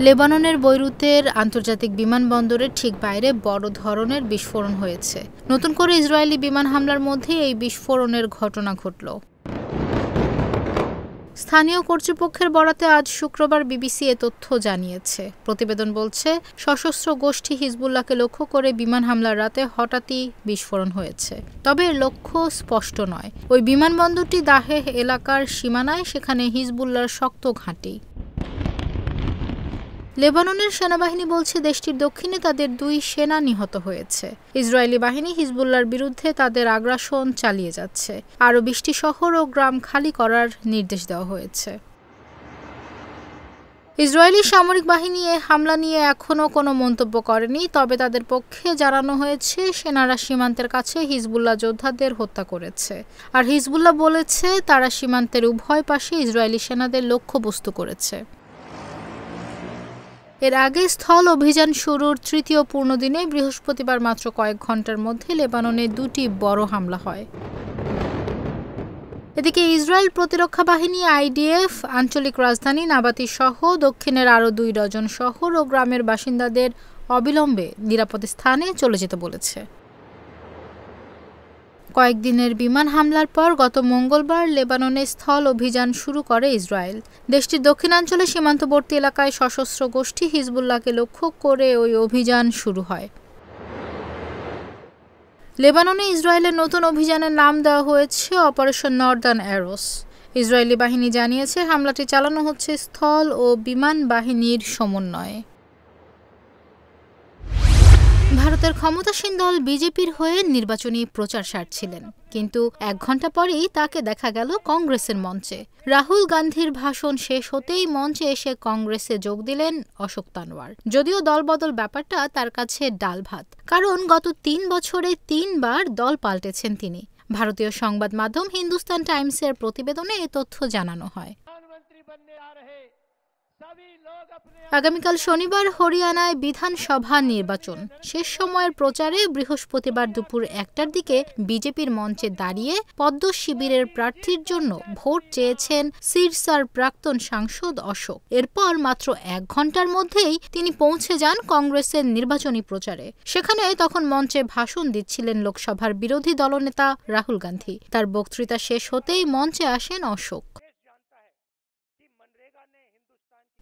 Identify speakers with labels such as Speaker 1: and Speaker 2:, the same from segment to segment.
Speaker 1: লেবাননের বৈরুতের আন্তর্জাতিক বিমানবন্দরের ঠিক বাইরে বড় ধরনের বিস্ফোরণ হয়েছে। নতুন করে ইসরায়েলি বিমান হামলার মধ্যে এই বিস্ফোরণের ঘটনা ঘটল। স্থানীয় কর্তৃপক্ষের বরাতে আজ শুক্রবার বিবিসি এ তথ্য জানিয়েছে। প্রতিবেদন বলছে, সশস্ত্র গোষ্ঠী হিজবুল্লাহকে লক্ষ্য করে বিমান হামলার রাতে হঠাৎই বিস্ফোরণ হয়েছে। তবে এর লক্ষ্য স্পষ্ট নয়। ওই বিমানবন্দরটি দাহেহ এলাকার সীমানায়, সেখানে হিজবুল্লাহর শক্ত ঘাঁটি। লেবাননের সেনাবাহিনী বলছে, দেশটির দক্ষিণে তাদের 2 সেনা নিহত হয়েছে। ইসরায়েলি বাহিনী হিজবুল্লাহর বিরুদ্ধে তাদের আগ্রাসন চালিয়ে যাচ্ছে। আরও 20টি শহর ও গ্রাম খালি করার নির্দেশ দেওয়া হয়েছে। ইসরায়েলি সামরিক বাহিনী এ হামলা নিয়ে এখনও কোনো মন্তব্য করেনি। তবে তাদের পক্ষে জানানো হয়েছে, সেনারা সীমান্তের কাছে হিজবুল্লাহ যোদ্ধাদের হত্যা করেছে। আর হিজবুল্লাহ বলেছে, তারা সীমান্তের উভয় পাশে ইসরায়েলি সেনাদের লক্ষ্যবস্তু করেছে। এর আগে স্থল অভিযান শুরুর তৃতীয় পূর্ণদিনে বৃহস্পতিবার মাত্র কয়েক ঘন্টার মধ্যে লেবাননে 2টি বড় হামলা হয়। এদিকে ইসরায়েল প্রতিরক্ষা বাহিনী আইডিএফ আঞ্চলিক রাজধানী নাবাতি সহ দক্ষিণের আরও 2 ডজন শহর ও গ্রামের বাসিন্দাদের অবিলম্বে নিরাপদ স্থানে চলে যেতে বলেছে। কয়েকদিনের বিমান হামলার পর গত মঙ্গলবার লেবাননে স্থল অভিযান শুরু করে ইসরায়েল। দেশটির দক্ষিণাঞ্চলে সীমান্তবর্তী এলাকায় সশস্ত্র গোষ্ঠী হিজবুল্লাহকে লক্ষ্য করে ওই অভিযান শুরু হয়। লেবাননে ইসরায়েলের নতুন অভিযানের নাম দেওয়া হয়েছে অপারেশন নর্দার্ন অ্যারোস। ইসরায়েলি বাহিনী জানিয়েছে, হামলাটি চালানো হচ্ছে স্থল ও বিমান বাহিনীর সমন্বয়ে। ভারতের ক্ষমতাসীন দল বিজেপির হয়ে নির্বাচনী প্রচার সারছিলেন, কিন্তু 1 ঘন্টা পরেই তাকে দেখা গেল কংগ্রেসের মঞ্চে। রাহুল গান্ধীর ভাষণ শেষ হতেই মঞ্চে এসে কংগ্রেসে যোগ দিলেন অশোক তানওয়ার। যদিও দলবদল ব্যাপারটা তার কাছে ডাল ভাত, কারণ গত 3 বছরে 3 বার দল পাল্টেছেন তিনি। ভারতীয় সংবাদ মাধ্যম হিন্দুস্তান টাইমসের প্রতিবেদনে এ তথ্য জানানো হয়। আগামীকাল শনিবার হরিয়ানায় বিধানসভা নির্বাচন। শেষ সময়ের প্রচারে বৃহস্পতিবার দুপুর 1টার দিকে বিজেপির মঞ্চে দাঁড়িয়ে পদ্ম শিবিরের প্রার্থীর জন্য ভোট চেয়েছেন সিরসার প্রাক্তন সাংসদ অশোক। এরপর মাত্র 1 ঘন্টার মধ্যেই তিনি পৌঁছে যান কংগ্রেসের নির্বাচনী প্রচারে। সেখানে তখন মঞ্চে ভাষণ দিচ্ছিলেন লোকসভার বিরোধী দলনেতা রাহুল গান্ধী। তার বক্তৃতা শেষ হতেই মঞ্চে আসেন অশোক।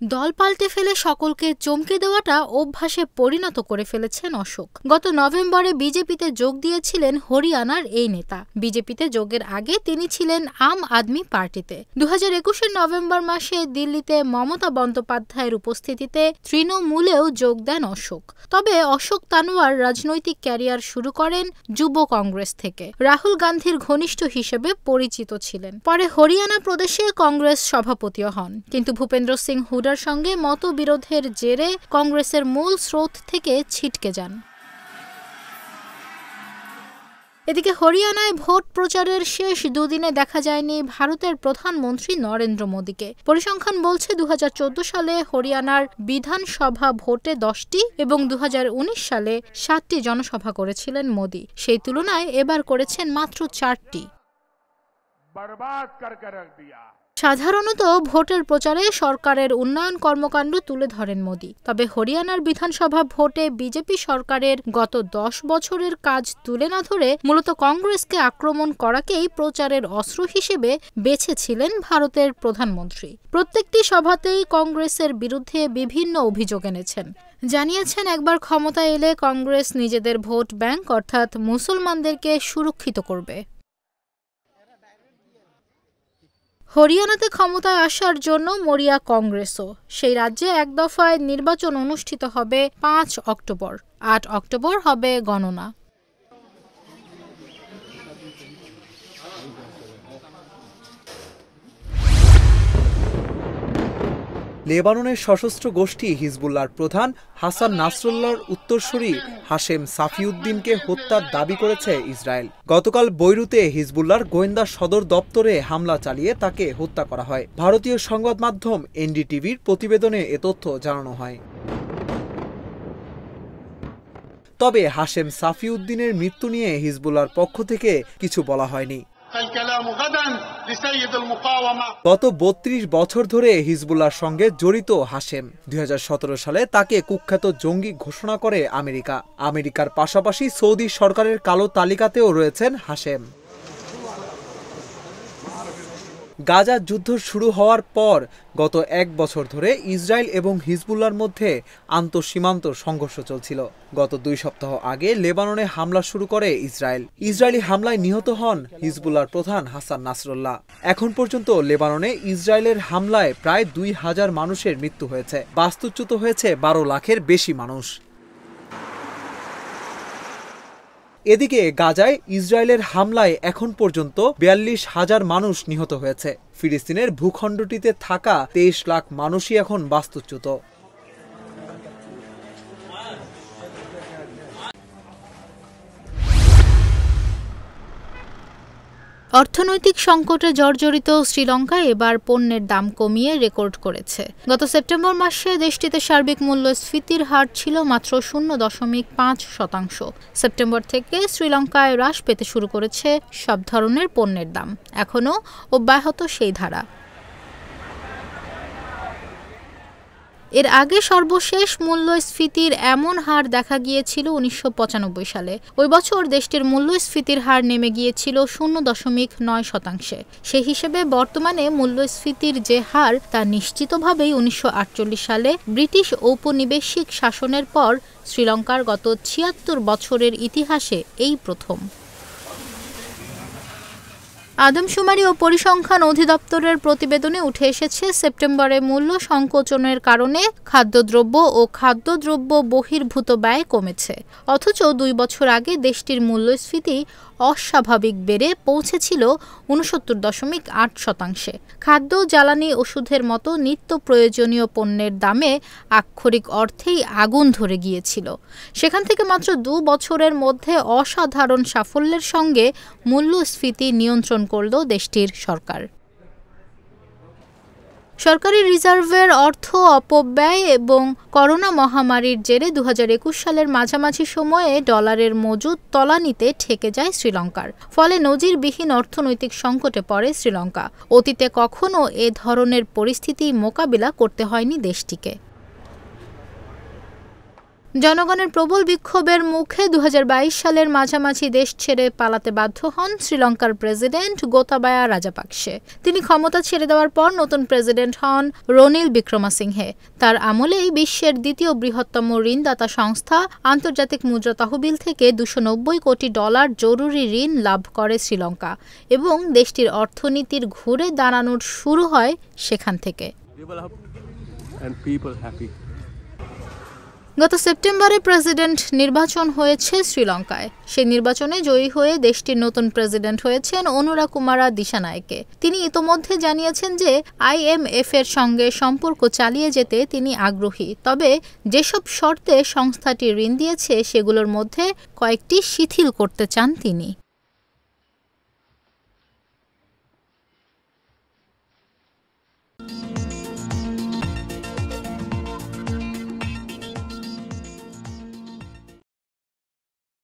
Speaker 1: দল পাল্টে ফেলে সকলকে চমকে দেওয়াটা অভ্যাসে পরিণত করে ফেলেছেন অশোক। গত নভেম্বরে বিজেপিতে যোগ দিয়েছিলেন হরিয়ানার এই নেতা। বিজেপিতে যোগের আগে তিনি ছিলেন আম আদমি পার্টিতে। 2021-এর নভেম্বর মাসে দিল্লিতে মমতা বন্দ্যোপাধ্যায়ের উপস্থিতিতে তৃণমূলেও যোগ দেন অশোক। তবে অশোক তানওয়ার রাজনৈতিক ক্যারিয়ার শুরু করেন যুব কংগ্রেস থেকে। রাহুল গান্ধীর ঘনিষ্ঠ হিসেবে পরিচিত ছিলেন। পরে হরিয়ানা প্রদেশে কংগ্রেস সভাপতিও হন, কিন্তু ভূপেন্দ্র সিং হুডার সঙ্গে মতবিরোধের জেরে কংগ্রেসের মূল স্রোত থেকে ছিটকে যান। এদিকে হরিয়ানায় ভোট প্রচারের শেষ 2 দিনে দেখা যায়নি ভারতের প্রধানমন্ত্রী নরেন্দ্র মোদীকে। পরিসংখ্যান বলছে, 2014 সালে হরিয়ানার বিধানসভা ভোটে 10টি এবং 2019 সালে 7টি জনসভা করেছিলেন মোদী। সেই তুলনায় এবার করেছেন মাত্র 4টি। সাধারণত ভোটের প্রচারে সরকারের উন্নয়ন কর্মকাণ্ড তুলে ধরেন মোদী। তবে হরিয়ানার বিধানসভা ভোটে বিজেপি সরকারের গত 10 বছরের কাজ তুলে না ধরে মূলত কংগ্রেসকে আক্রমণ করাকেই প্রচারের অস্ত্র হিসেবে বেছেছিলেন ভারতের প্রধানমন্ত্রী। প্রত্যেকটি সভাতেই কংগ্রেসের বিরুদ্ধে বিভিন্ন অভিযোগ এনেছেন। জানিয়েছেন, একবার ক্ষমতায় এলে কংগ্রেস নিজেদের ভোট ব্যাংক অর্থাৎ মুসলমানদেরকে সুরক্ষিত করবে। হরিয়ানাতে ক্ষমতায় আসার জন্য মরিয়া কংগ্রেসও। সেই রাজ্যে 1 দফায় নির্বাচন অনুষ্ঠিত হবে 5 অক্টোবর। 8 অক্টোবর হবে গণনা।
Speaker 2: লেবাননের সশস্ত্র গোষ্ঠী হিজবুল্লাহর প্রধান হাসান নাসরুল্লাহর উত্তরসূরি হাশেম সাফিউদ্দিনকে হত্যার দাবি করেছে ইসরায়েল। গতকাল বৈরুতে হিজবুল্লাহর গোয়েন্দা সদর দপ্তরে হামলা চালিয়ে তাকে হত্যা করা হয়। ভারতীয় সংবাদ মাধ্যম এনডিটিভির প্রতিবেদনে এ তথ্য জানানো হয়। তবে হাশেম সাফিউদ্দিনের মৃত্যু নিয়ে হিজবুল্লাহর পক্ষ থেকে কিছু বলা হয়নি। গত ৩২ বছর ধরে হিজবুল্লাহর সঙ্গে জড়িত হাশেম ২০১৭ সালে তাকে কুখ্যাত জঙ্গি ঘোষণা করে আমেরিকার পাশাপাশি সৌদি সরকারের কালো তালিকাতেও রয়েছেন হাশেম। গাজা যুদ্ধ শুরু হওয়ার পর গত ১ বছর ধরে ইসরায়েল এবং হিজবুল্লাহর মধ্যে আন্তঃসীমান্ত সংঘর্ষ চলছিল। গত ২ সপ্তাহ আগে লেবাননে হামলা শুরু করে ইসরায়েলি হামলায় নিহত হন হিজবুল্লাহর প্রধান হাসান নাসরুল্লাহ। এখন পর্যন্ত লেবাননে ইসরায়েলের হামলায় প্রায় ২,০০০ মানুষের মৃত্যু হয়েছে, বাস্তুচ্যুত হয়েছে ১২ লাখের বেশি মানুষ। এদিকে গাজায় ইসরায়েলের হামলায় এখন পর্যন্ত ৪২,০০০ মানুষ নিহত হয়েছে। ফিলিস্তিনের ভূখণ্ডটিতে থাকা ২৩ লাখ মানুষই এখন বাস্তুচ্যুত।
Speaker 1: অর্থনৈতিক সংকটে জর্জরিত শ্রীলঙ্কা এবার পণ্যের দাম কমিয়ে রেকর্ড করেছে। গত সেপ্টেম্বর মাসে দেশটিতে সার্বিক মূল্যস্ফীতির হার ছিল মাত্র 0.৫%। সেপ্টেম্বর থেকে শ্রীলঙ্কায় হ্রাস পেতে শুরু করেছে সব ধরনের পণ্যের দাম। এখনও অব্যাহত সেই ধারা। এর আগে সর্বশেষ মূল্যস্ফীতির এমন হার দেখা গিয়েছিল ১৯৯৫ সালে। ওই বছর দেশটির মূল্যস্ফীতির হার নেমে গিয়েছিল 0.৯%। সেই হিসেবে বর্তমানে মূল্যস্ফীতির যে হার তা নিশ্চিতভাবেই ১৯৪৮ সালে ব্রিটিশ ঔপনিবেশিক শাসনের পর শ্রীলঙ্কার গত ৭৬ বছরের ইতিহাসে এই প্রথম। আদমশুমারি ও পরিসংখ্যান অধিদপ্তরের প্রতিবেদনে উঠে এসেছে, সেপ্টেম্বরে মূল্য সংকোচনের কারণে খাদ্যদ্রব্য ও খাদ্যদ্রব্য বহির্ভূত ব্যয় কমেছে। অথচ ২ বছর আগে দেশটির মূল্যস্ফীতি অস্বাভাবিক বেড়ে পৌঁছেছিল ৬৯.৮%। খাদ্য, জ্বালানি, ওষুধের মতো নিত্য প্রয়োজনীয় পণ্যের দামে আক্ষরিক অর্থেই আগুন ধরে গিয়েছিল। সেখান থেকে মাত্র ২ বছরের মধ্যে অসাধারণ সাফল্যের সঙ্গে মূল্যস্ফীতি নিয়ন্ত্রণ করল দেশটির সরকার। সরকারি রিজার্ভের অর্থ অপব্যয় এবং করোনা মহামারীর জেরে ২০২১ সালের মাঝামাঝি সময়ে ডলারের মজুদ তলানিতে ঠেকে যায় শ্রীলঙ্কার। ফলে নজিরবিহীন অর্থনৈতিক সংকটে পড়ে শ্রীলঙ্কা। অতীতে কখনো এ ধরনের পরিস্থিতি মোকাবিলা করতে হয়নি দেশটিকে। জনগণের প্রবল বিক্ষোভের মুখে ২০২২ সালের মাঝামাঝি দেশ ছেড়ে পালাতে বাধ্য হন শ্রীলঙ্কার প্রেসিডেন্ট গোতাবায়া রাজাপাকসে। তিনি ক্ষমতা ছেড়ে দেওয়ার পর নতুন প্রেসিডেন্ট হন রনিল বিক্রমাসিংহে। তার আমলেই বিশ্বের দ্বিতীয় বৃহত্তম ঋণদাতা সংস্থা আন্তর্জাতিক মুদ্রা তহবিল থেকে $২৯০ কোটি জরুরি ঋণ লাভ করে শ্রীলঙ্কা এবং দেশটির অর্থনীতির ঘুরে দাঁড়ানোর শুরু হয় সেখান থেকে। গত সেপ্টেম্বরে প্রেসিডেন্ট নির্বাচন হয়েছে শ্রীলঙ্কায়। সেই নির্বাচনে জয়ী হয়ে দেশটির নতুন প্রেসিডেন্ট হয়েছেন অনুরাকুমারা দিশানায়েকে। তিনি ইতোমধ্যে জানিয়েছেন যে IMF এর সঙ্গে সম্পর্ক চালিয়ে যেতে তিনি আগ্রহী, তবে যেসব শর্তে সংস্থাটি ঋণ দিয়েছে সেগুলোর মধ্যে কয়েকটি শিথিল করতে চান তিনি।